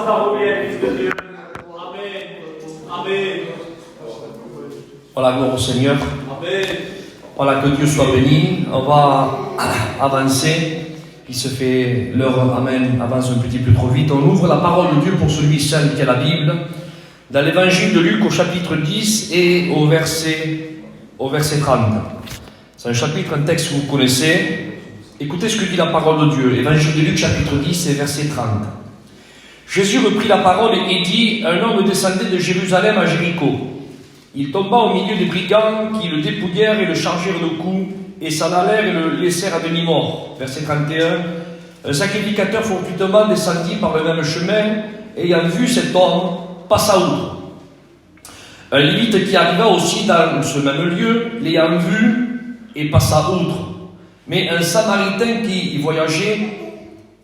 parole, Fils de Dieu. Amen. Amen. Voilà, gloire au Seigneur. Amen. Voilà, que Dieu soit béni. On va avancer. Il se fait l'heure, amen, avance un petit peu trop vite. On ouvre la parole de Dieu pour celui seul qui est la Bible. Dans l'évangile de Luc au chapitre 10 et au verset 30. C'est un chapitre, un texte que vous connaissez. Écoutez ce que dit la parole de Dieu. Évangile de Luc chapitre 10 et verset 30. Jésus reprit la parole et dit: un homme descendait de Jérusalem à Jéricho. Il tomba au milieu des brigands qui le dépouillèrent et le chargèrent de coups et s'en allèrent et le laissèrent à demi-mort. Verset 31. Un sacrificateur fortuitement descendit par le même chemin, ayant vu cet homme, passa outre. Un Lévite qui arriva aussi dans ce même lieu, l'ayant vu, et passa outre. Mais un Samaritain qui y voyageait,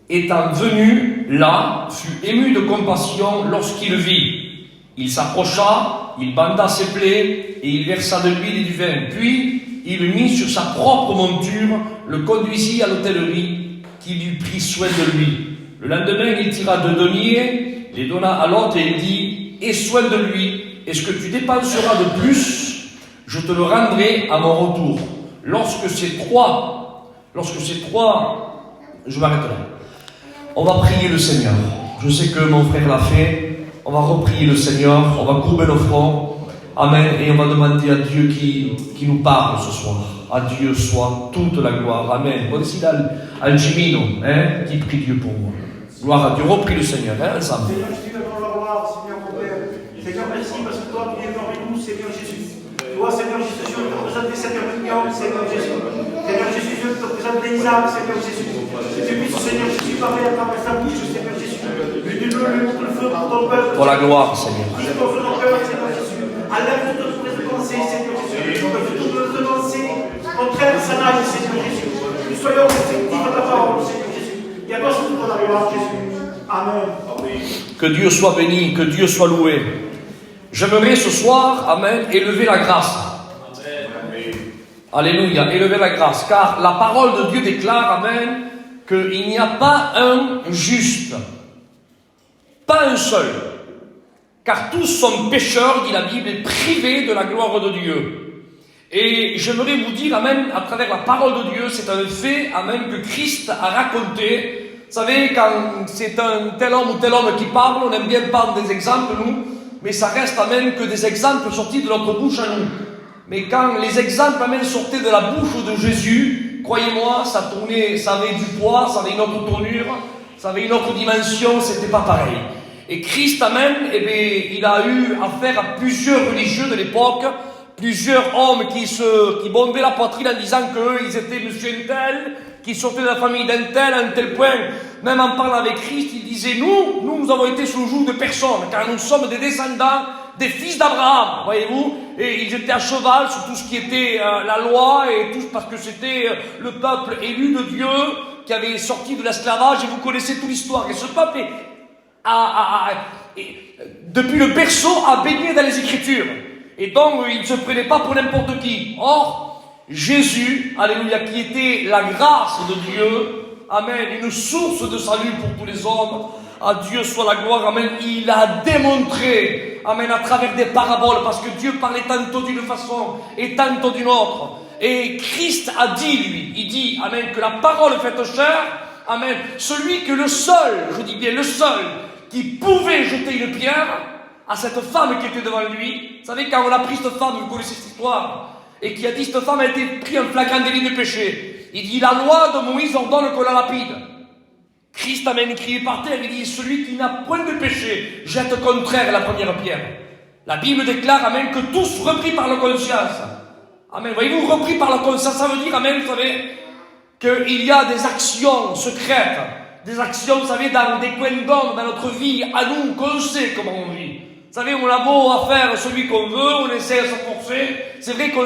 étant venu là, fut ému de compassion lorsqu'il le vit. Il s'approcha, il banda ses plaies, et il versa de l'huile et du vin. Puis, il le mit sur sa propre monture, le conduisit à l'hôtellerie, qui lui prit soin de lui. Le lendemain, il tira 2 deniers, les donna à l'hôte et il dit: aie soin de lui, et ce que tu dépenseras de plus, je te le rendrai à mon retour. Lorsque ces trois, je m'arrête là. On va prier le Seigneur. Je sais que mon frère l'a fait. On va reprier le Seigneur, on va courber nos fronts. Amen. Et on va demander à Dieu qui nous parle ce soir. À Dieu soit toute la gloire. Amen. On décide al Jimino, qui prie Dieu pour moi. Gloire à Dieu. Reprie le Seigneur, ensemble. Seigneur, je suis devant la gloire, Seigneur mon Père. Seigneur, merci parce que toi, tu es parmi nous, Seigneur Jésus. Toi, Seigneur Jésus, je te présente cette réunion, Seigneur Jésus. Seigneur Jésus, je te présente les âmes, Seigneur Jésus. Que tu puisses, Seigneur Jésus, parler à travers ta bouche, Seigneur Jésus. Le feu pour ton peuple. Pour la gloire, Seigneur. Dis ton feu dans le cœur, Seigneur Jésus. Enlève toutes nos pensées, Seigneur Jésus. Toutes nos pensées contraires à sa nage, Seigneur Jésus. Nous soyons réceptifs à ta parole, Seigneur Jésus. Et à toi, c'est pour la gloire, Jésus. Amen. Que Dieu soit béni, que Dieu soit loué. J'aimerais ce soir, amen, élever la grâce. Amen. Alléluia, élever la grâce. Car la parole de Dieu déclare, amen, qu'il n'y a pas un juste. Pas un seul. Car tous sont pécheurs, dit la Bible, et privés de la gloire de Dieu. Et j'aimerais vous dire, amen, à travers la parole de Dieu, c'est un fait, amen, que Christ a raconté. Vous savez, quand c'est un tel homme ou tel homme qui parle, on aime bien prendre des exemples, nous, mais ça reste, amen, que des exemples sortis de notre bouche à nous. Mais quand les exemples, amen, sortaient de la bouche de Jésus, croyez-moi, ça tournait, ça avait du poids, ça avait une autre tournure, ça avait une autre dimension, c'était pas pareil. Et Christ, amen, eh bien, il a eu affaire à plusieurs religieux de l'époque, plusieurs hommes qui bombaient la poitrine en disant qu'eux, ils étaient monsieur un tel, qui sortaient de la famille d'un tel, à un tel point. Même en parlant avec Christ, il disait, nous avons été sous le joug de personne, car nous sommes des descendants des fils d'Abraham, voyez-vous, et ils étaient à cheval sur tout ce qui était la loi, et tout parce que c'était le peuple élu de Dieu, qui avait sorti de l'esclavage, et vous connaissez toute l'histoire. Et ce peuple depuis le berceau, a baigné dans les Écritures. Et donc, il ne se prenait pas pour n'importe qui. Or, Jésus, alléluia, qui était la grâce de Dieu, amen, une source de salut pour tous les hommes, à Dieu soit la gloire, amen, il a démontré, amen, à travers des paraboles, parce que Dieu parlait tantôt d'une façon et tantôt d'une autre. Et Christ a dit, lui, il dit, amen, que la parole faite chair, amen, celui que le seul, je dis bien le seul, qui pouvait jeter une pierre à cette femme qui était devant lui. Vous savez, quand on a pris cette femme, vous connaissez cette histoire, et qui a dit, cette femme a été prise en flagrant délit de péché. Il dit, la loi de Moïse ordonne qu'on la lapide. Christ, amen, crié par terre, il dit, celui qui n'a point de péché, jette contraire la première pierre. La Bible déclare, amen, que tous repris par la conscience. Amen, voyez-vous, repris par la conscience, ça veut dire, amen, vous savez, qu'il y a des actions secrètes, des actions, vous savez, dans des coins d'ombre, dans notre vie, à nous, qu'on sait comment on vit. Vous savez, on a beau à faire celui qu'on veut, on essaie de se forcer. C'est vrai qu'on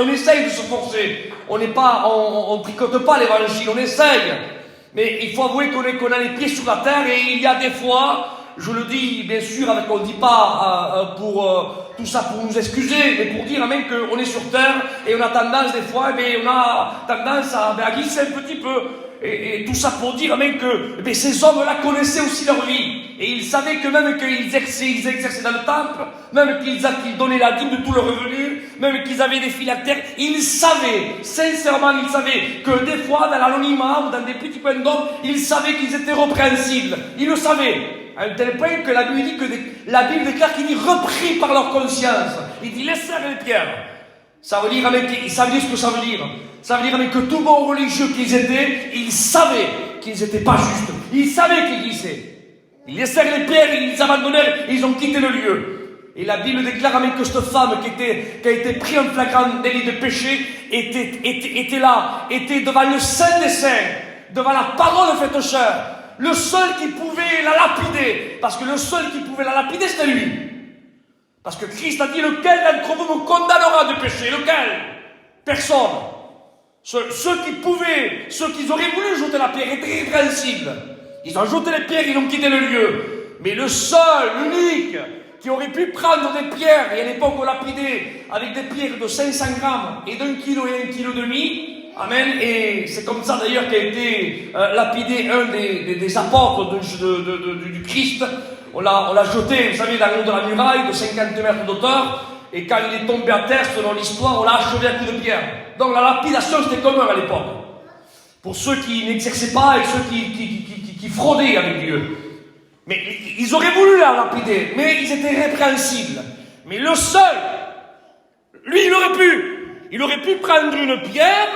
essaye de se forcer. On tricote pas l'évangile, on essaye. Mais il faut avouer qu'on a les pieds sur la terre et il y a des fois, je le dis bien sûr, on ne dit pas pour tout ça pour nous excuser, mais pour dire amen qu'on est sur terre et on a tendance des fois, on a tendance à glisser un petit peu. et tout ça pour dire même que ces hommes-là connaissaient aussi leur vie. Et ils savaient que même qu'ils exerçaient dans le temple, même qu'ils donnaient la dîme de tous leurs revenus, même qu'ils avaient des phylactères, ils savaient, sincèrement, ils savaient que des fois, dans l'anonymat ou dans des petits coins d'ombre, ils savaient qu'ils étaient repréhensibles. Ils le savaient. À un tel point que la Bible dit la Bible déclare qu'il dit repris par leur conscience. Il dit laissez les pierres. Ça veut dire ce que ça veut dire. Ça veut dire que tout bon religieux qu'ils étaient, ils savaient qu'ils n'étaient pas justes. Ils savaient qu'ils glissaient. Ils laissèrent les pierres, ils abandonnèrent, ils ont quitté le lieu. Et la Bible déclare même que cette femme qui a été prise en flagrant délit de péché était là, était devant le Saint des Saints, devant la parole faite chair. Le seul qui pouvait la lapider, parce que le seul qui pouvait la lapider, c'était lui. Parce que Christ a dit, lequel d'entre vous me condamnera du péché? Lequel? Personne. Ceux qui auraient voulu jeter la pierre étaient irrépréhensibles. Ils ont jeté les pierres, ils ont quitté le lieu. Mais le seul, l'unique, qui aurait pu prendre des pierres, et à l'époque on lapidait avec des pierres de 500 grammes et d'1 kilo et 1,5 kg, amen, et c'est comme ça d'ailleurs qu'a été lapidé un des apôtres du Christ. On l'a jeté, vous savez, dans le haut de la muraille de 50 mètres d'auteur, et quand il est tombé à terre, selon l'histoire, on l'a achevé à coups de pierre. Donc la lapidation, c'était commun à l'époque. Pour ceux qui n'exerçaient pas et ceux qui fraudaient avec Dieu. Mais ils auraient voulu la lapider, mais ils étaient répréhensibles. Mais le seul, lui, il aurait pu prendre une pierre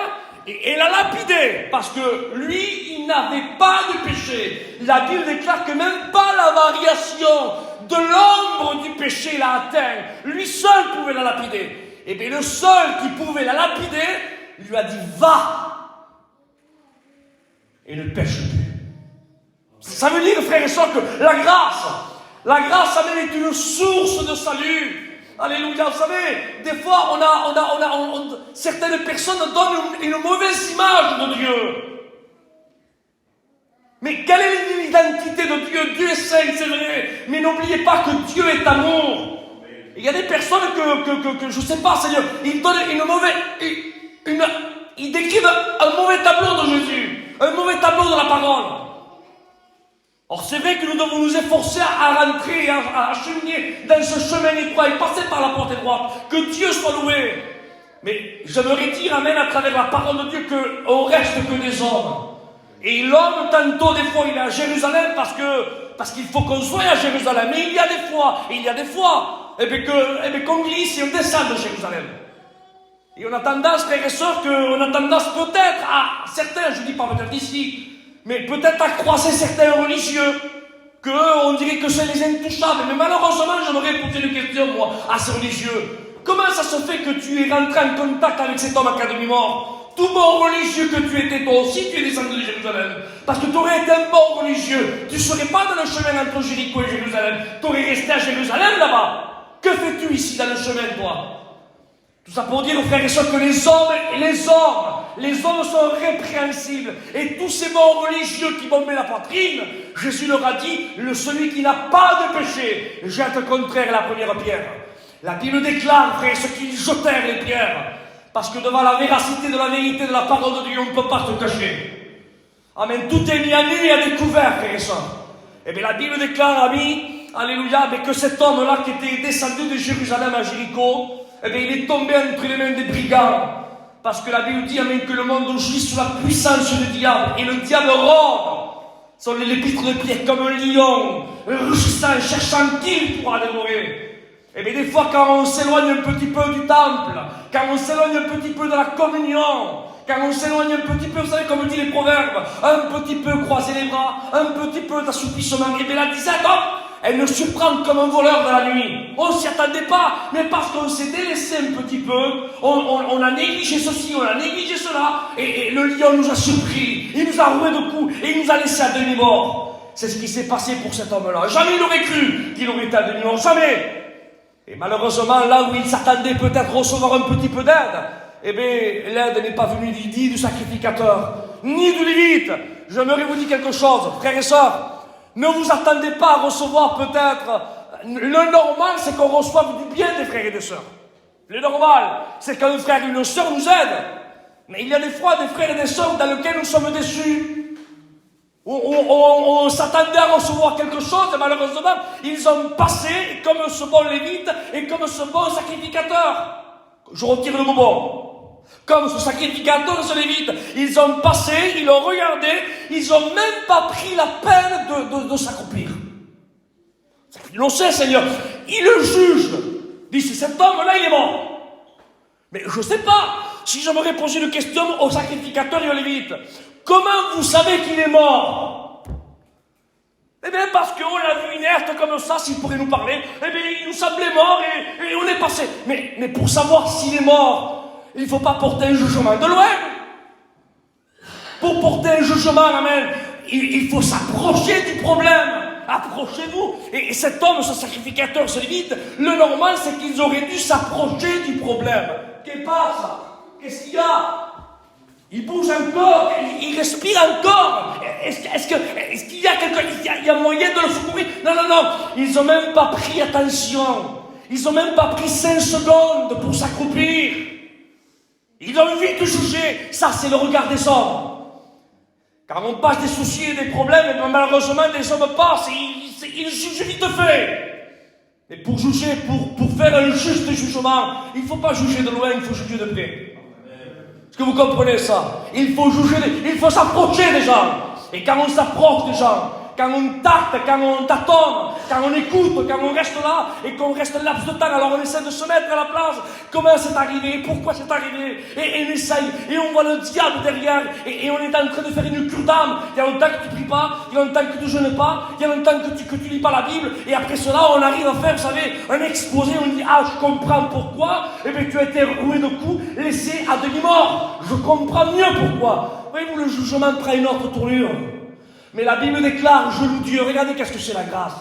et la lapider, parce que lui, il n'avait pas de péché. La Bible déclare que même pas la variation de l'ombre du péché l'a atteint. Lui seul pouvait la lapider. Et bien le seul qui pouvait la lapider, lui a dit, va et ne pêche plus. Ça veut dire, frères et sœurs, que la grâce amène une source de salut. Alléluia, vous savez, des fois, certaines personnes donnent une mauvaise image de Dieu. Mais quelle est l'identité de Dieu? Dieu est saint, c'est vrai, mais n'oubliez pas que Dieu est amour. Il y a des personnes que je ne sais pas, Seigneur, ils donnent ils décrivent un mauvais tableau de Jésus, un mauvais tableau de la parole. Or, c'est vrai que nous devons nous efforcer à rentrer, à cheminer dans ce chemin étroit et passer par la porte étroite. Que Dieu soit loué. Mais j'aimerais dire, amen, à travers la parole de Dieu, qu'on reste que des hommes. Et l'homme, tantôt, des fois, il est à Jérusalem parce qu'il faut qu'on soit à Jérusalem. Mais il y a des fois, qu'on glisse et on descend de Jérusalem. Et on a tendance, frères et sœurs, peut-être à certains, je dis pas peut-être ici, mais peut-être à croiser certains religieux, on dirait que c'est les intouchables. Mais malheureusement, j'aimerais poser une question, moi, à ces religieux. Comment ça se fait que tu es rentré en contact avec cet homme à demi-mort? Tout bon religieux que tu étais, toi aussi, tu es descendu de Jérusalem. Parce que tu aurais été un bon religieux. Tu ne serais pas dans le chemin entre Jéricho et Jérusalem. Tu aurais resté à Jérusalem là-bas. Que fais-tu ici dans le chemin, toi? Tout ça pour dire, frères et sœurs, que les hommes sont répréhensibles. Et tous ces bons religieux qui bombaient la poitrine, Jésus leur a dit, celui qui n'a pas de péché, jette au contraire la première pierre. La Bible déclare, frères, ceux qui jetèrent les pierres. Parce que devant la véracité de la vérité de la parole de Dieu, on ne peut pas se cacher. Amen. Tout est mis à nu et à découvert, frères et sœurs. Et bien la Bible déclare, amis, alléluia, mais que cet homme-là qui était descendu de Jérusalem à Jéricho, eh bien, il est tombé entre les mains des brigands. Parce que la Bible dit, amen, que le monde jouit sous la puissance du diable. Et le diable rôde sur les pitres de pierre comme un lion, rugissant, cherchant qui il pourra dévorer. Et bien, des fois, quand on s'éloigne un petit peu du temple, quand on s'éloigne un petit peu de la communion, quand on s'éloigne un petit peu, vous savez, comme dit les proverbes, un petit peu croiser les bras, un petit peu d'assoupissement, et bien la disette, hop, elle nous surprend comme un voleur de la nuit. On ne s'y attendait pas, mais parce qu'on s'est délaissé un petit peu, on a négligé ceci, on a négligé cela, et le lion nous a surpris, il nous a roué de coups, et il nous a laissé à demi-mort. C'est ce qui s'est passé pour cet homme-là. Jamais il n'aurait cru qu'il aurait été à demi-mort, jamais. Et malheureusement, là où il s'attendait peut-être recevoir un petit peu d'aide, eh bien, l'aide n'est pas venue ni du sacrificateur, ni du Lévite. J'aimerais vous dire quelque chose, frères et sœurs. Ne vous attendez pas à recevoir peut-être... Le normal, c'est qu'on reçoive du bien des frères et des sœurs. Le normal, c'est qu'un frère et une sœur nous aident. Mais il y a des fois des frères et des sœurs dans lesquels nous sommes déçus. On s'attendait à recevoir quelque chose et malheureusement, ils ont passé comme ce bon lévite et comme ce bon sacrificateur. Je retire le mot bon. Comme ce sacrificateur, ce lévite, ils ont passé, ils ont regardé, ils n'ont même pas pris la peine de s'accomplir. Ils l'ont sait, Seigneur. Ils le jugent. Ils disent, cet homme-là, il est mort. Mais je ne sais pas, si j'aimerais poser une question au sacrificateur et au lévite, comment vous savez qu'il est mort? Eh bien, parce qu'on l'a vu inerte comme ça, s'il pourrait nous parler, eh bien, il nous semblait mort et on est passé. Mais pour savoir s'il est mort, il ne faut pas porter un jugement de loin. Pour porter un jugement, amen, il faut s'approcher du problème. Approchez-vous. Et cet homme, ce sacrificateur, ce lévite, le normal, c'est qu'ils auraient dû s'approcher du problème. Qu'est-ce qui passe? Qu'est-ce qu'il y a? Il bouge encore, il respire encore. Est-ce qu'il y a quelqu'un, il y a moyen de le secourir? Non. Ils n'ont même pas pris attention. Ils n'ont même pas pris 5 secondes pour s'accroupir. Ils ont vite jugé. Ça, c'est le regard des hommes. Quand on passe des soucis et des problèmes, et bien malheureusement, des hommes passent, ils jugent vite fait. Et pour juger, pour faire un juste jugement, il ne faut pas juger de loin, il faut juger de près. Est-ce que vous comprenez ça? Il faut juger, il faut s'approcher des gens. Et quand on s'approche des gens, quand on tâte, quand on tâtonne, quand on écoute, quand on reste là et qu'on reste un laps de temps, alors on essaie de se mettre à la place. Comment c'est arrivé? Pourquoi c'est arrivé? Et on essaye, et on voit le diable derrière, et on est en train de faire une cure d'âme. Il y a longtemps que tu ne pries pas, il y a longtemps que tu ne jeûnes pas, il y a longtemps que tu lis pas la Bible, et après cela, on arrive à faire, vous savez, un exposé, on dit, ah, je comprends pourquoi, et bien tu as été roué de coups, laissé à demi-mort. Je comprends mieux pourquoi. Voyez-vous, le jugement prend une autre tournure. Mais la Bible déclare, je loue Dieu. Regardez qu'est-ce que c'est la grâce.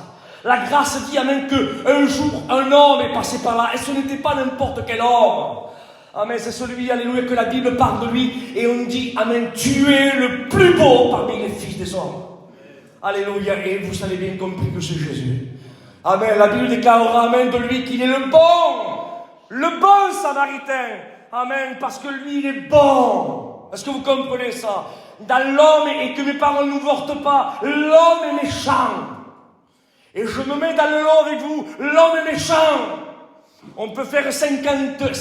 La grâce dit, amen, qu'un jour, un homme est passé par là. Et ce n'était pas n'importe quel homme. Amen, c'est celui, alléluia, que la Bible parle de lui. Et on dit, amen, tu es le plus beau parmi les fils des hommes. Alléluia. Et vous avez bien compris que c'est Jésus. Amen. La Bible déclarera, amen, de lui qu'il est le bon samaritain. Amen, parce que lui, il est bon. Est-ce que vous comprenez ça? Dans l'homme, et que mes paroles ne vortent pas, l'homme est méchant. Et je me mets dans le lot avec vous, l'homme est méchant. On peut faire 50 000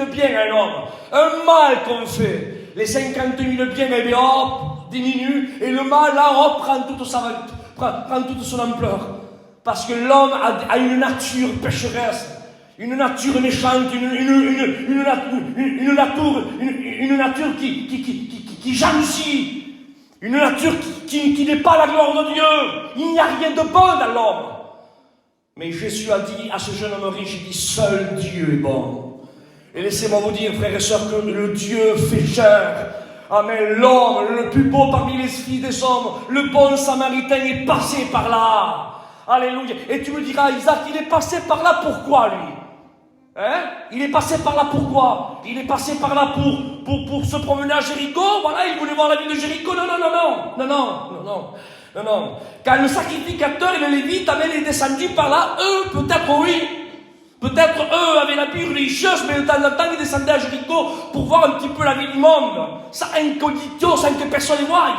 biens à un homme. Un mal qu'on fait. Les 50 000 biens, eh bien, hop, diminuent. Et le mal, là, hop, prend toute son ampleur. Parce que l'homme a une nature pécheresse. Une nature méchante, une nature qui jalousie, une nature qui n'est pas la gloire de Dieu. Il n'y a rien de bon dans l'homme. Mais Jésus a dit à ce jeune homme riche, il dit, seul Dieu est bon. Et laissez-moi vous dire, frères et sœurs, que le Dieu fait chair. Amen. L'homme, le plus beau parmi les filles des hommes, le bon samaritain est passé par là. Alléluia. Et tu me diras, Isaac, il est passé par là, pourquoi lui? Hein? Il est passé par là pourquoi? Il est passé par là pour se promener à Jéricho. Voilà, il voulait voir la ville de Jéricho. Non. Quand le sacrificateur et le lévite avaient descendu par là, eux, peut-être oui. Peut-être eux avaient la pure religieuse, mais de temps en temps, ils descendaient à Jéricho pour voir un petit peu la vie du monde. Ça incognito, sans que personne ne voie.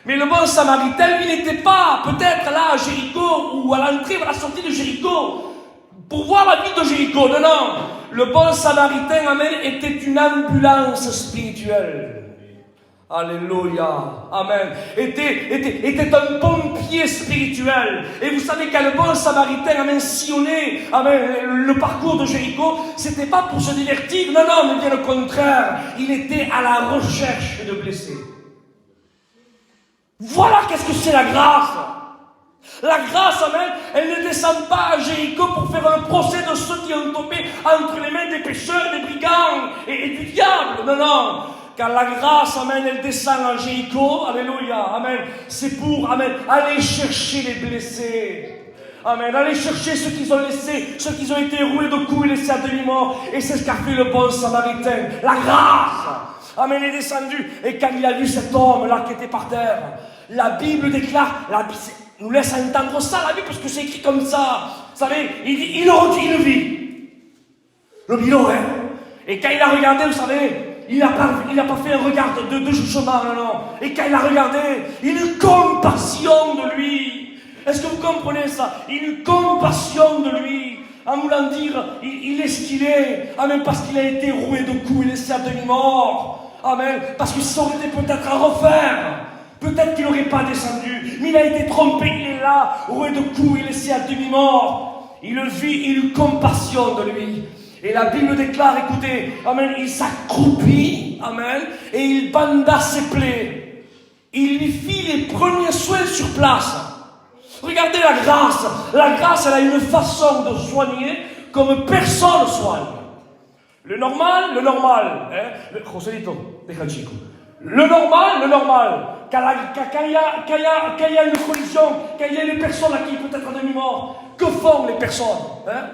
Mais le bon samaritain, lui, n'était pas peut-être là à Jéricho ou à l'entrée ou à la sortie de Jéricho pour voir la vie de Jéricho. Non. Le bon samaritain, amen, était une ambulance spirituelle. Alléluia. Amen. Était un pompier spirituel. Et vous savez qu'à le bon samaritain, amen, sillonné, amen, le parcours de Jéricho, c'était pas pour se divertir. Non, mais bien le contraire. Il était à la recherche de blessés. Voilà qu'est-ce que c'est la grâce. La grâce, amen, elle ne descend pas à Jéricho pour faire un procès de ceux qui ont tombé entre les mains des pécheurs, des brigands et du diable. Non. Car la grâce, amen, elle descend à Jéricho, alléluia, amen, c'est pour, amen, aller chercher les blessés. Amen, aller chercher ceux qui ont été roués de coups et laissés à demi-mort. Et c'est ce qu'a fait le bon samaritain. La grâce, amen, est descendue. Et quand il a vu cet homme-là qui était par terre, la Bible déclare, nous laisse entendre ça, la Bible, parce que c'est écrit comme ça. Vous savez, il dit, il vit. Le bilan, hein. Et quand il a regardé, vous savez, il n'a pas fait un regard de jugement, non. Et quand il a regardé, une compassion de lui. Est-ce que vous comprenez ça? Une compassion de lui. En voulant dire, il est ce qu'il est. Amen, parce qu'il a été roué de coups et laissé à demi-mort. Amen, parce que ça aurait été peut-être à refaire. Peut-être qu'il n'aurait pas descendu. Mais il a été trompé, il est là, roué de coups et laissé à demi-mort. Il le vit, il eut compassion de lui. Et la Bible déclare, écoutez, amen, il s'accroupit, amen, et il banda ses plaies. Il lui fit les premiers soins sur place. Regardez la grâce. La grâce, elle a une façon de soigner comme personne soigne. Le normal, hein, Joselito, deja el chico. Le normal, quand il y a une collision, quand il y a une personne qui peut être à demi-mort, que font les personnes, hein?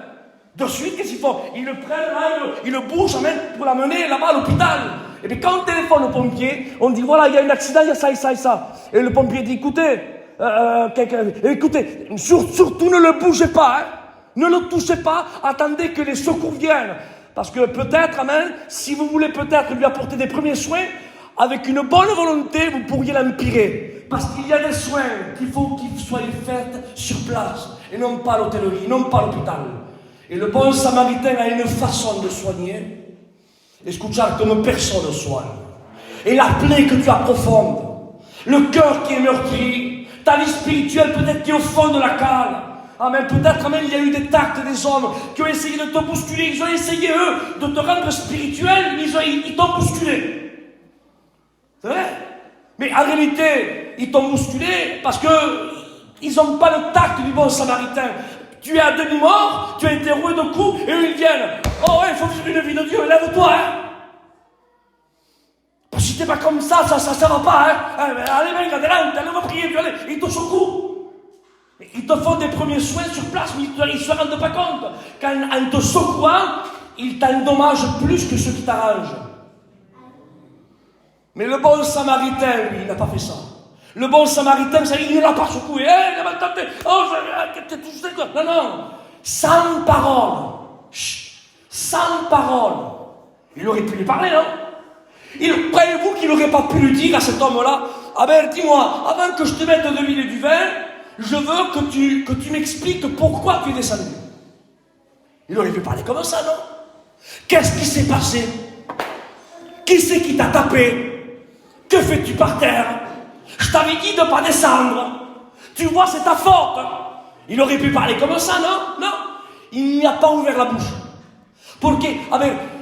De suite, qu'est-ce qu'ils font? Ils le prennent là, ils le bougent pour l'amener là-bas à l'hôpital. Et puis quand on téléphone au pompier, on dit voilà, il y a un accident, il y a ça et ça et ça. Et le pompier dit écoutez, surtout ne le bougez pas, hein. Ne le touchez pas, attendez que les secours viennent. Parce que peut-être, amen, si vous voulez peut-être lui apporter des premiers soins, avec une bonne volonté, vous pourriez l'empirer. Parce qu'il y a des soins qu'il faut qu'ils soient faits sur place, et non pas à l'hôtellerie, non pas à l'hôpital. Et le bon samaritain a une façon de soigner, escuchar comme personne ne soigne. Et la plaie que tu as profonde, le cœur qui est meurtri, ta vie spirituelle peut-être qui est au fond de la cale. Amen. Peut-être, amen, il y a eu des tactes des hommes qui ont essayé de te bousculer. Ils ont essayé, eux, de te rendre spirituel, mais ils t'ont bousculé. C'est vrai? Mais en réalité, ils t'ont bousculé parce qu'ils n'ont pas le tact du bon samaritain. Tu es à demi-mort, tu as été roué de coups, et eux ils viennent. Oh ouais, il faut vivre une vie de Dieu, lève-toi, hein. Parce que si t'es pas comme ça va pas, hein. Allez, venga, adelante, allez, on va prier, allez. Ils te secouent. Ils te font des premiers soins sur place, mais ils ne se rendent pas compte. En te secouant, ils t'endommagent plus que ceux qui t'arrangent. Mais le bon samaritain, lui, il n'a pas fait ça. Le bon samaritain, il ne l'a pas secoué. Il n'a pas tenté. Non. Sans parole. Sans parole. Il aurait pu lui parler, non? Croyez-vous qu'il n'aurait pas pu lui dire à cet homme-là, ah ben, dis-moi, avant que je te mette de l'huile et du vin, je veux que tu m'expliques pourquoi tu es descendu. Il aurait pu parler comme ça, non? Qu'est-ce qui s'est passé? Qui c'est qui t'a tapé? Que fais-tu par terre? Je t'avais dit de ne pas descendre. Tu vois, c'est ta faute. Il aurait pu parler comme ça, non? Non. Il n'y a pas ouvert la bouche. Pourquoi?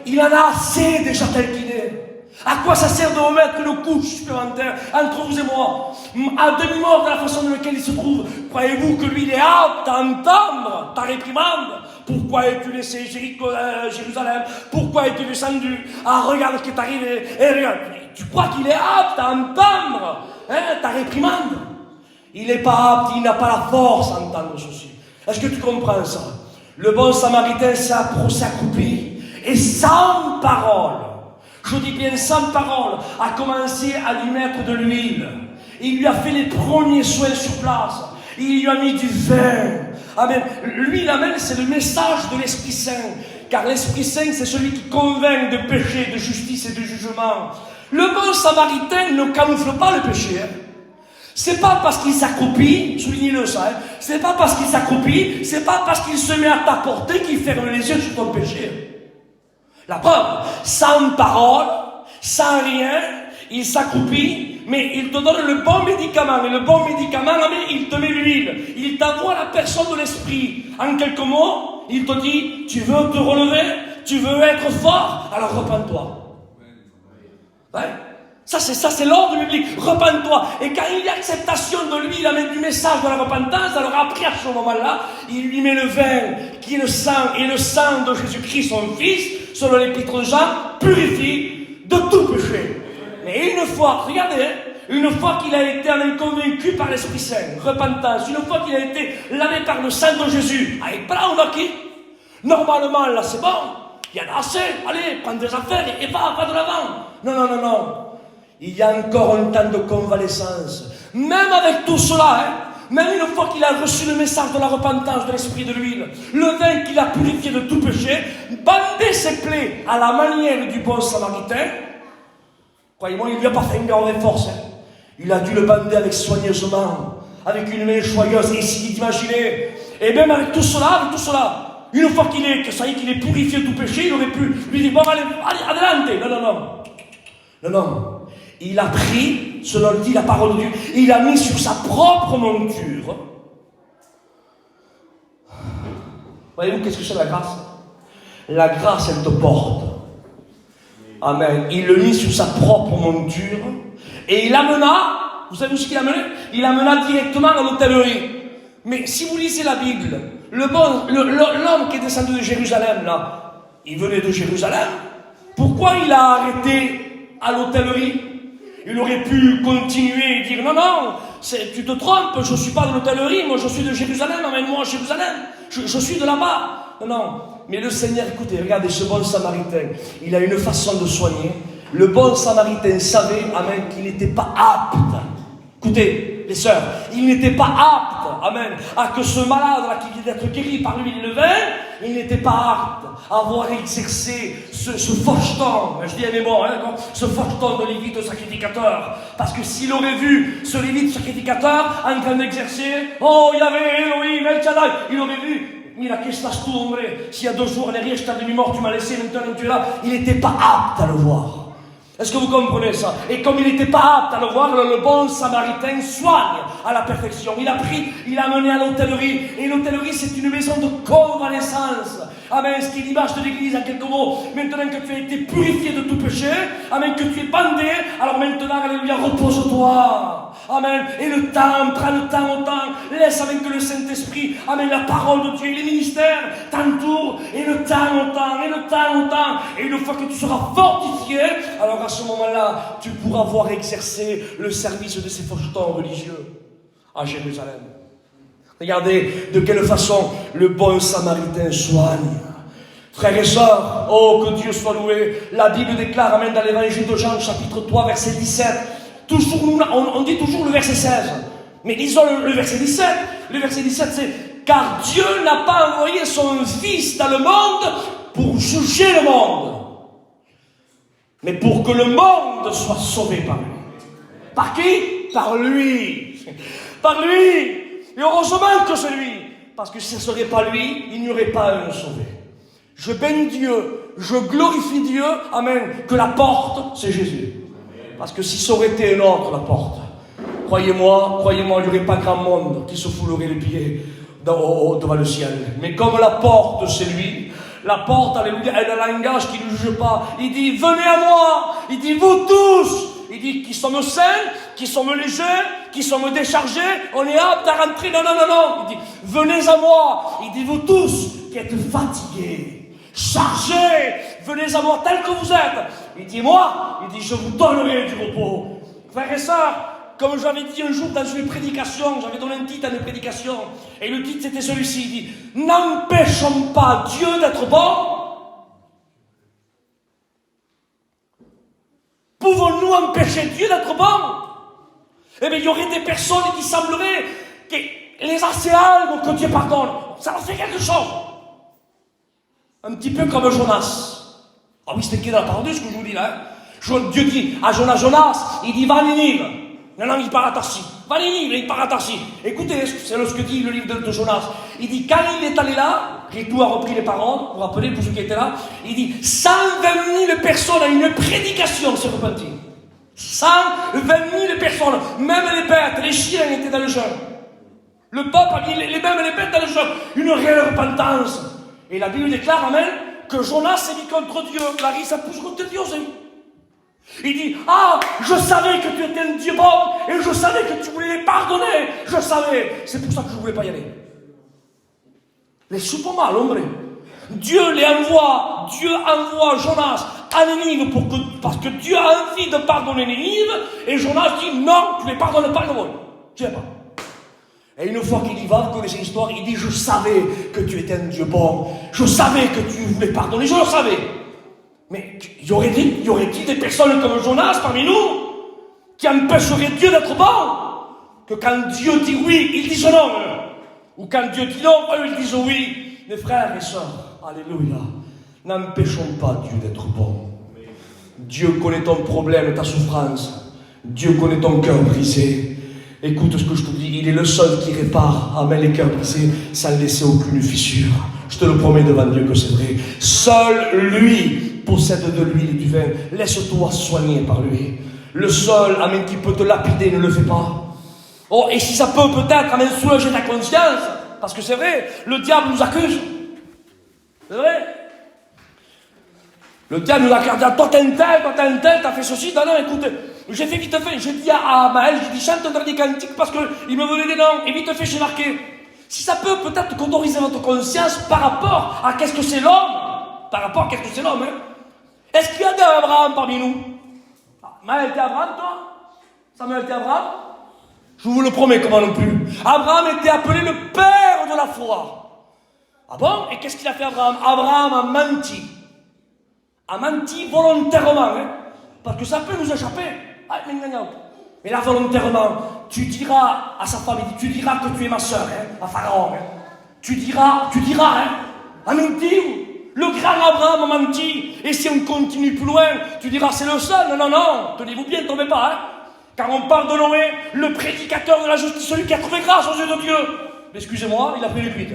Il en a assez déjà tel qu'il est. À quoi ça sert de remettre une couche supplémentaire entre vous et moi? À demi-mort de la façon dans laquelle il se trouve. Croyez-vous que lui, il est apte à entendre ta réprimande? Pourquoi es-tu laissé Jérusalem? Pourquoi es-tu descendu? Ah, regarde ce qui est arrivé. Et regarde, tu crois qu'il est apte à entendre ta réprimande? Il n'est pas apte, il n'a pas la force à entendre ceci. Est-ce que tu comprends ça? Le bon samaritain s'est accroupi et sans parole, je dis bien sans parole, a commencé à lui mettre de l'huile. Il lui a fait les premiers soins sur place. Il lui a mis du vin. Amen. L'huile, amen, c'est le message de l'Esprit Saint. Car l'Esprit Saint, c'est celui qui convainc de péché, de justice et de jugement. Le bon samaritain ne camoufle pas le péché. C'est pas parce qu'il s'accroupit, soulignez-le ça, c'est pas parce qu'il s'accroupit, c'est pas parce qu'il se met à ta portée qu'il ferme les yeux sur ton péché. La preuve, sans parole, sans rien, il s'accroupit, mais il te donne le bon médicament. Et le bon médicament, il te met l'huile. Il t'envoie la personne de l'esprit. En quelques mots, il te dit, tu veux te relever, tu veux être fort, alors repens-toi. Ouais. Ça c'est l'ordre biblique. Repens-toi. Et quand il y a acceptation de lui, il amène du message de la repentance. Alors après, à ce moment-là, il lui met le vin, qui est le sang, et le sang de Jésus-Christ, son Fils, selon l'épître de Jean, purifie de tout péché. Mais une fois, regardez, une fois qu'il a été convaincu par l'Esprit Saint, repentance, une fois qu'il a été lavé par le sang de Jésus, avec Brown qui, normalement, là c'est bon, il y en a assez, allez, prends des affaires et va de l'avant. Non. Il y a encore un temps de convalescence. Même avec tout cela, même une fois qu'il a reçu le message de la repentance, de l'esprit de l'huile, le vin qu'il a purifié de tout péché, bander ses plaies à la manière du bon samaritain, Croyez-moi, il lui a pas fait une grande force. Hein. Il a dû le bander avec soigneusement, avec une main joyeuse, et si d'imaginer. Et même avec tout cela, une fois qu'il est purifié de tout péché, il aurait pu lui dire, bon, allez, adelante. Non. Il a pris, selon dit la parole de Dieu, il a mis sur sa propre monture. Voyez-vous, qu'est-ce que c'est la grâce? La grâce, elle te porte. Amen. Il le mit sur sa propre monture et il amena, vous savez où ce qu'il amena? Il amena directement à l'hôtellerie. Mais si vous lisez la Bible, l'homme qui est descendu de Jérusalem, là, il venait de Jérusalem. Pourquoi il a arrêté à l'hôtellerie? Il aurait pu continuer et dire non, tu te trompes, je ne suis pas de l'hôtellerie, moi je suis de Jérusalem, amène-moi à Jérusalem, je suis de là-bas. Non, mais le Seigneur, écoutez, regardez ce bon samaritain, il a une façon de soigner. Le bon samaritain savait, amen, qu'il n'était pas apte. Écoutez, les sœurs, il n'était pas apte, amen, à que ce malade-là qui vient d'être guéri par lui le vin, il n'était pas apte à avoir exercé ce faucheton, je dis à mémoire, hein, ce faucheton de lévite sacrificateur. Parce que s'il aurait vu ce lévite sacrificateur en train d'exercer, oh, il y avait Elohim, El Shaddai, il aurait vu, mira, qu'est-ce que c'est, hombre, s'il y a 2 jours en arrière, je t'ai demi-mort, tu m'as laissé, maintenant tu es là, il n'était pas apte à le voir. Est-ce que vous comprenez ça? Et comme il n'était pas apte à le voir, le bon samaritain soigne à la perfection. Il a pris, il a amené à l'hôtellerie. Et l'hôtellerie, c'est une maison de convalescence. Amen. Ce qui est l'image de l'église en quelques mots. Maintenant que tu as été purifié de tout péché, amen, que tu es bandé, alors maintenant, alléluia, repose-toi. Amen. Et le temps, prends le temps au temps. Laisse avec que le Saint-Esprit, amen, la parole de Dieu et les ministères t'entourent. Et le temps au temps, et le temps au temps. Et une fois que tu seras fortifié, alors à ce moment-là, tu pourras voir exercer le service de ces fauchetons religieux à Jérusalem. Regardez de quelle façon le bon samaritain soigne. Frères et sœurs, oh que Dieu soit loué. La Bible déclare, amen, dans l'évangile de Jean, chapitre 3, verset 17. Toujours, on dit toujours le verset 16. Mais disons le verset 17. Le verset 17, c'est « Car Dieu n'a pas envoyé son Fils dans le monde pour juger le monde, mais pour que le monde soit sauvé par lui. » Par qui? Par lui. Par lui. Et heureusement que c'est lui. Parce que si ce ne serait pas lui, il n'y aurait pas un sauvé. Je bénis Dieu, je glorifie Dieu, amen, que la porte, c'est Jésus. Parce que si ça aurait été un autre, la porte, croyez-moi, il n'y aurait pas grand monde qui se foulerait les pieds devant le ciel. Mais comme la porte, c'est lui, la porte, alléluia, est un langage qui ne juge pas. Il dit, venez à moi. Il dit, vous tous. Il dit, qui sommes saints, qui sommes légers, qui sommes déchargés, on est aptes à rentrer. Non. Il dit, venez à moi. Il dit, vous tous qui êtes fatigués, chargés, venez à moi tel que vous êtes. Il dit, moi, il dit, je vous donnerai du repos. Frères et sœurs, comme j'avais dit un jour dans une prédication, j'avais donné un titre à une prédication, et le titre c'était celui-ci, il dit, n'empêchons pas Dieu d'être bon. Pouvons-nous empêcher Dieu d'être bon? Eh bien, il y aurait des personnes qui sembleraient que les asséalmes que Dieu pardonne, ça leur fait quelque chose. Un petit peu comme Jonas. Ah oui, c'était qui dans la parole de Dieu, ce que je vous dis là, hein? Dieu dit à Jonas, il dit, va à Ninive. Non, il part à Tarsis. Va à Ninive, il part à Tarsis. Écoutez, c'est ce que dit le livre de Jonas. Il dit, quand il est allé là, Ritou a repris les paroles, vous vous rappelez, pour ceux qui étaient là, il dit, 120 000 personnes à une prédication se repentir. 120 000 personnes, même les bêtes, les chiens étaient dans le jeûne. Le peuple a mis même les bêtes dans le jeûne. Une réelle repentance. Et la Bible déclare, amen, que Jonas s'est mis contre Dieu. Clarisse a poussé contre Dieu aussi. Il dit, ah, je savais que tu étais un Dieu bon, et je savais que tu voulais les pardonner. Je savais. C'est pour ça que je ne voulais pas y aller. Les soupes mal, hombre. Dieu envoie Jonas à Ninive parce que Dieu a envie de pardonner Ninive, et Jonas dit, non, tu ne les pardonnes pas, non, tu n'es pas. Et une fois qu'il y va, vous connaissez l'histoire, il dit, je savais que tu étais un Dieu bon, je savais que tu voulais pardonner, je le savais. Mais y aurait-il des personnes comme Jonas parmi nous qui empêcheraient Dieu d'être bon? Que quand Dieu dit oui, ils disent non. Ou quand Dieu dit non, eux ils disent oui. Mes frères et sœurs, alléluia, n'empêchons pas Dieu d'être bon. Dieu connaît ton problème, ta souffrance. Dieu connaît ton cœur brisé. Écoute ce que je te dis, il est le seul qui répare, amen, les cœurs brisés sans laisser aucune fissure. Je te le promets devant Dieu que c'est vrai. Seul lui possède de l'huile et du vin. Laisse-toi soigner par lui. Le seul, amen, qui peut te lapider, ne le fait pas. Oh, et si ça peut peut-être, amen, soulager ta conscience, parce que c'est vrai, le diable nous accuse. C'est vrai. Le diable nous accuse. Toi t'es un tel, t'as fait ceci, non, écoute, j'ai fait vite fait. J'ai dit à Maël, j'ai dit chante un dernier cantique parce qu'il me venait des noms, et vite fait, j'ai marqué. Si ça peut peut-être contoriser votre conscience par rapport à qu'est-ce que c'est l'homme, hein. Est-ce qu'il y a des Abraham parmi nous? Maël, t'es Abraham, toi? Samuel, t'es Abraham? Je vous le promets, comment non plus. Abraham était appelé le père de la foi. Ah bon? Et qu'est-ce qu'il a fait Abraham? Abraham a menti. A menti volontairement, hein? Parce que ça peut nous échapper. Mais là, volontairement, tu diras à sa femme, tu diras que tu es ma sœur, hein, à Pharaon. Hein. Tu diras, hein, à mentir. Le grand Abraham a menti. Et si on continue plus loin, tu diras c'est le seul. Non, tenez-vous bien, ne tombez pas. Hein. Car on parle de Noé, le prédicateur de la justice, celui qui a trouvé grâce aux yeux de Dieu. Mais excusez-moi, il a pris une cuite.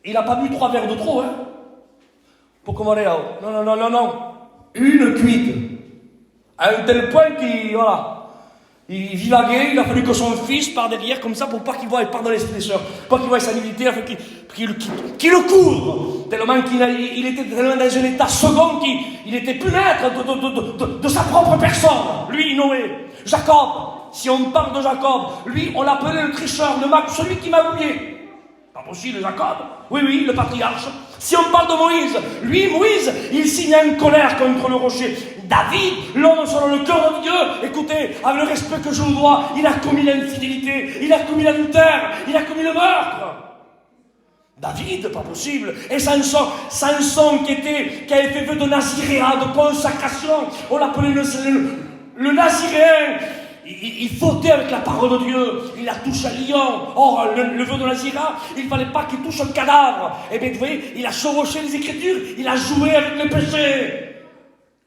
Il n'a pas bu 3 verres de trop, hein. Pour commander là. Non. Une cuite. À un tel point qu'il, voilà. Il vivaguait, il a fallu que son fils part derrière comme ça pour pas qu'il voie, pardon les sœurs, pas qu'il voie sa divinité, il a fallu qu'il le couvre. Tellement qu'il était tellement dans un état second qu'il était plus maître de sa propre personne. Lui, Noé. Jacob. Si on parle de Jacob, lui, on l'appelait le tricheur, le mag, celui qui m'a oublié. Pas possible, Jacob. Oui, le patriarche. Si on parle de Moïse, Moïse, il signe une colère contre le rocher. David, l'homme selon le cœur de Dieu, écoutez, avec le respect que je vous dois, il a commis l'infidélité, il a commis l'adultère, il a commis le meurtre. David, pas possible. Et Samson qui avait fait vœu de naziréat, de consacration, on l'appelait le naziréen. Il fautait avec la parole de Dieu. Il a touché un lion. Or, le vœu de Naziréa, il ne fallait pas qu'il touche un cadavre. Et bien, vous voyez, il a chevauché les Écritures. Il a joué avec le péché.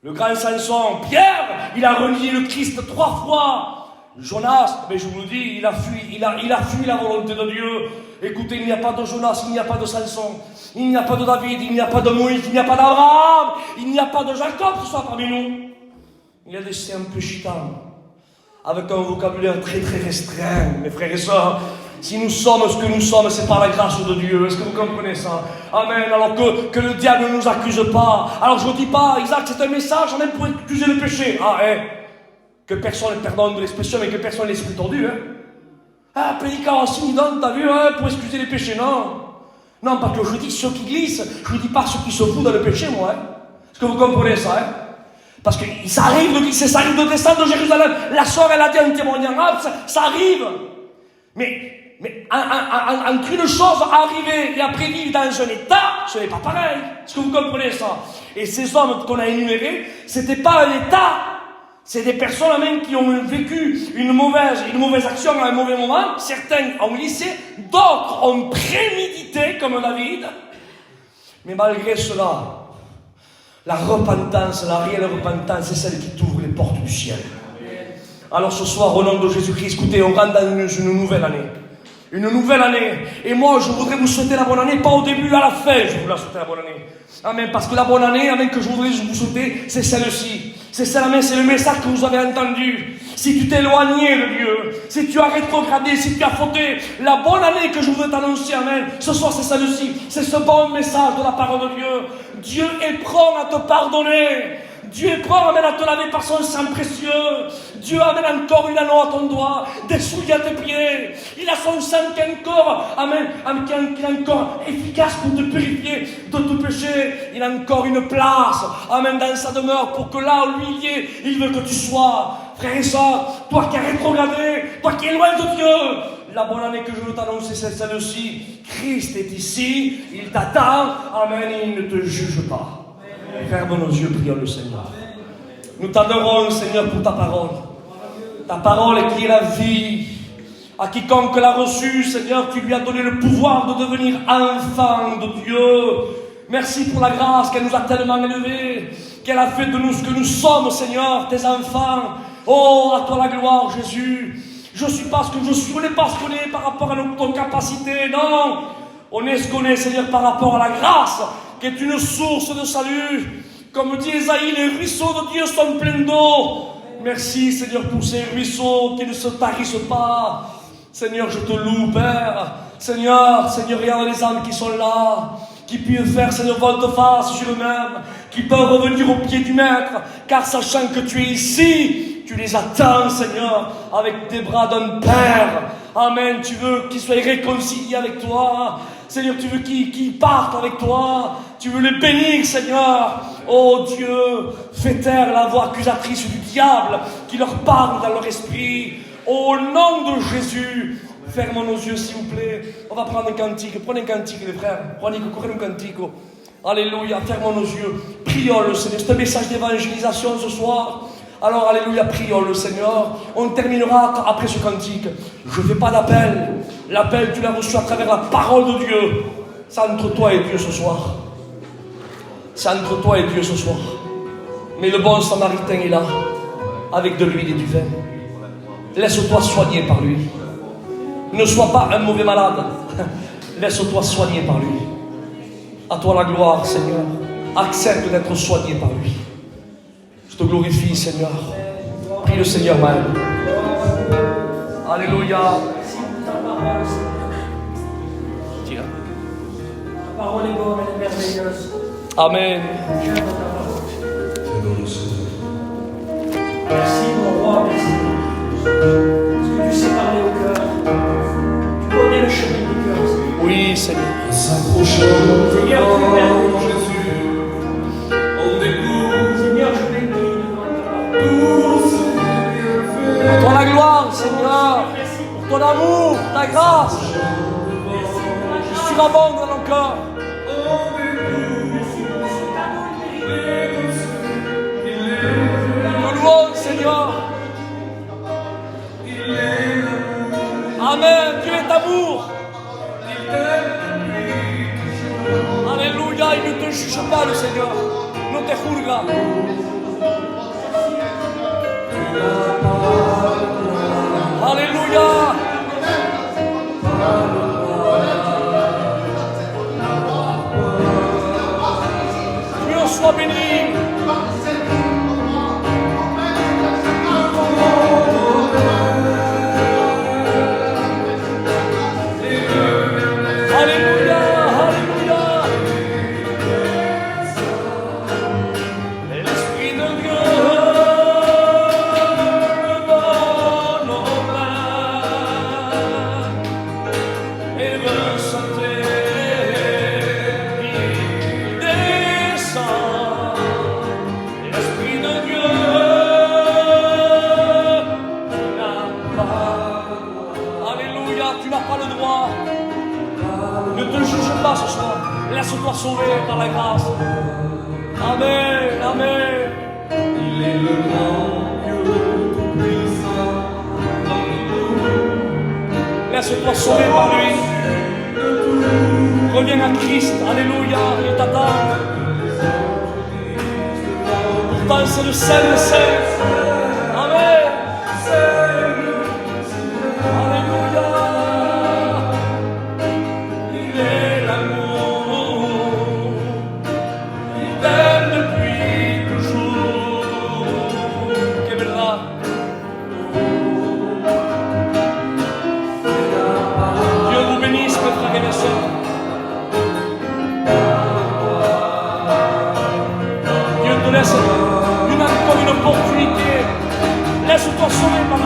Le grand Samson, Pierre, il a renié le Christ 3 fois. Jonas, mais je vous le dis, il a fui la volonté de Dieu. Écoutez, il n'y a pas de Jonas, il n'y a pas de Samson, il n'y a pas de David, il n'y a pas de Moïse, il n'y a pas d'Abraham, il n'y a pas de Jacob, ce soit parmi nous. Il a des simples gitans. Avec un vocabulaire très très restreint, mes frères et sœurs. Si nous sommes ce que nous sommes, c'est par la grâce de Dieu. Est-ce que vous comprenez ça? Amen. Alors que le diable ne nous accuse pas. Alors je ne dis pas, Isaac, c'est un message, même pour accuser le péché. Que personne, pardonne de l'expression, mais que personne n'ait l'esprit tordu. Prédicat aussi, t'as vu, pour excuser les péchés, non. Non, parce que je dis ceux qui glissent, je ne dis pas ceux qui se foutent dans le péché, moi. Est-ce que vous comprenez ça, Parce que ça arrive de glisser, ça arrive de descendre de Jérusalem. La soeur, elle a dit en témoignant, ça arrive. Mais entre une chose arriver et après vivre dans un état, ce n'est pas pareil. Est-ce que vous comprenez ça? Et ces hommes qu'on a énumérés, c'était pas un état. C'est des personnes même qui ont vécu une mauvaise action à un mauvais moment. Certains ont glissé, d'autres ont prémédité comme David. Mais malgré cela, la repentance, la réelle repentance, c'est celle qui t'ouvre les portes du ciel. Alors ce soir, au nom de Jésus-Christ, écoutez, on rentre dans une nouvelle année. Une nouvelle année. Et moi, je voudrais vous souhaiter la bonne année, pas au début, à la fin, je vous la souhaiter la bonne année. Amen. Parce que la bonne année, amen, que je voudrais vous souhaiter, c'est celle-ci. C'est celle, amen, c'est le message que vous avez entendu. Si tu t'es éloigné de Dieu, si tu as rétrogradé, si tu as fauté, la bonne année que je voudrais t'annoncer, amen, ce soir, c'est celle-ci. C'est ce bon message de la parole de Dieu. Dieu est prompt à te pardonner. Dieu est prêt, amen, à te laver par son sang précieux. Dieu amène encore une anneau à ton doigt, des souliers à tes pieds. Il a son sang qui est encore, amen, qui est encore efficace pour te purifier de tout péché. Il a encore une place, amen, dans sa demeure pour que là où lui il est, il veut que tu sois. Frère et soeur, toi qui es rétrogradé, toi qui es loin de Dieu, la bonne année que je veux t'annoncer, c'est celle-ci. Christ est ici, il t'attend, amen, il ne te juge pas. Ferme nos yeux, prions le Seigneur. Nous t'adorons, Seigneur, pour ta parole. Ta parole qui est la vie. À quiconque l'a reçue, Seigneur, tu lui as donné le pouvoir de devenir enfant de Dieu. Merci pour la grâce qu'elle nous a tellement élevés, qu'elle a fait de nous ce que nous sommes, Seigneur, tes enfants. Oh, à toi la gloire, Jésus. Je ne suis pas ce que je suis, on n'est pas ce qu'on est par rapport à notre capacité, non. On est ce qu'on est, Seigneur, par rapport à la grâce, qui est une source de salut. Comme dit Ésaïe, les ruisseaux de Dieu sont pleins d'eau. Merci, Seigneur, pour ces ruisseaux qui ne se tarissent pas. Seigneur, je te loue, Père. Seigneur, regarde les âmes qui sont là, qui puissent faire, Seigneur, volte-face sur eux-mêmes, qui peuvent revenir au pied du Maître, car sachant que tu es ici, tu les attends, Seigneur, avec des bras d'un Père. Amen. Tu veux qu'ils soient réconciliés avec toi. Seigneur, tu veux qu'ils partent avec toi. Tu veux les bénir, Seigneur. Oh Dieu, fais taire la voix accusatrice du diable qui leur parle dans leur esprit. Au nom de Jésus, fermons nos yeux, s'il vous plaît. On va prendre un cantique. Prenez un cantique, les frères. Prenez un cantique. Alléluia, fermons nos yeux. Prions le Seigneur. C'est un message d'évangélisation ce soir. Alors, alléluia, prions le Seigneur. On terminera après ce cantique. Je ne fais pas d'appel. L'appel, tu l'as reçu à travers la parole de Dieu. C'est entre toi et Dieu ce soir. C'est entre toi et Dieu ce soir. Mais le bon samaritain est là, avec de l'huile et du vin. Laisse-toi soigner par lui. Ne sois pas un mauvais malade. Laisse-toi soigner par lui. À toi la gloire, Seigneur. Accepte d'être soigné par lui. Je te glorifie, Seigneur. Prie le Seigneur même. Alléluia. Ta parole est bonne, elle est merveilleuse. Amen. J'aime ta parole. Merci, mon roi, merci. Parce que tu sais parler au cœur. Tu connais le chemin du cœur. Oui, Seigneur. Seigneur, tu es merveilleux. Seigneur, je bénis devant ta parole. À toi la gloire, Seigneur. Pour ton amour, ta grâce. Je surabonde dans nos cœurs. Nous louons, Seigneur. Amen. Dieu est amour. Alléluia. Il ne te juge pas, le Seigneur. No te juzga. Alléluia. Dieu soit béni. Alléluia, alléluia. Et l'Esprit de Dieu dans nos mains et ressentez, il descend. Et l'Esprit de Dieu n'a pas. Alléluia, tu n'as pas le droit. Ne te juge pas ce soir. Laisse-toi sauver par la grâce. Amen, amen. Il est le grand Dieu tout-puissant. Laisse-toi sauver par lui. Reviens à Christ. Alléluia. Il t'attend. Pourtant c'est le Saint, le Saint. Amen. Alléluia. Il est l'amour. Il t'aime depuis toujours. Que bella. Dieu vous bénisse, mes frères et mes sœurs. Dieu te laisse encore une opportunité. Laisse-toi sauver par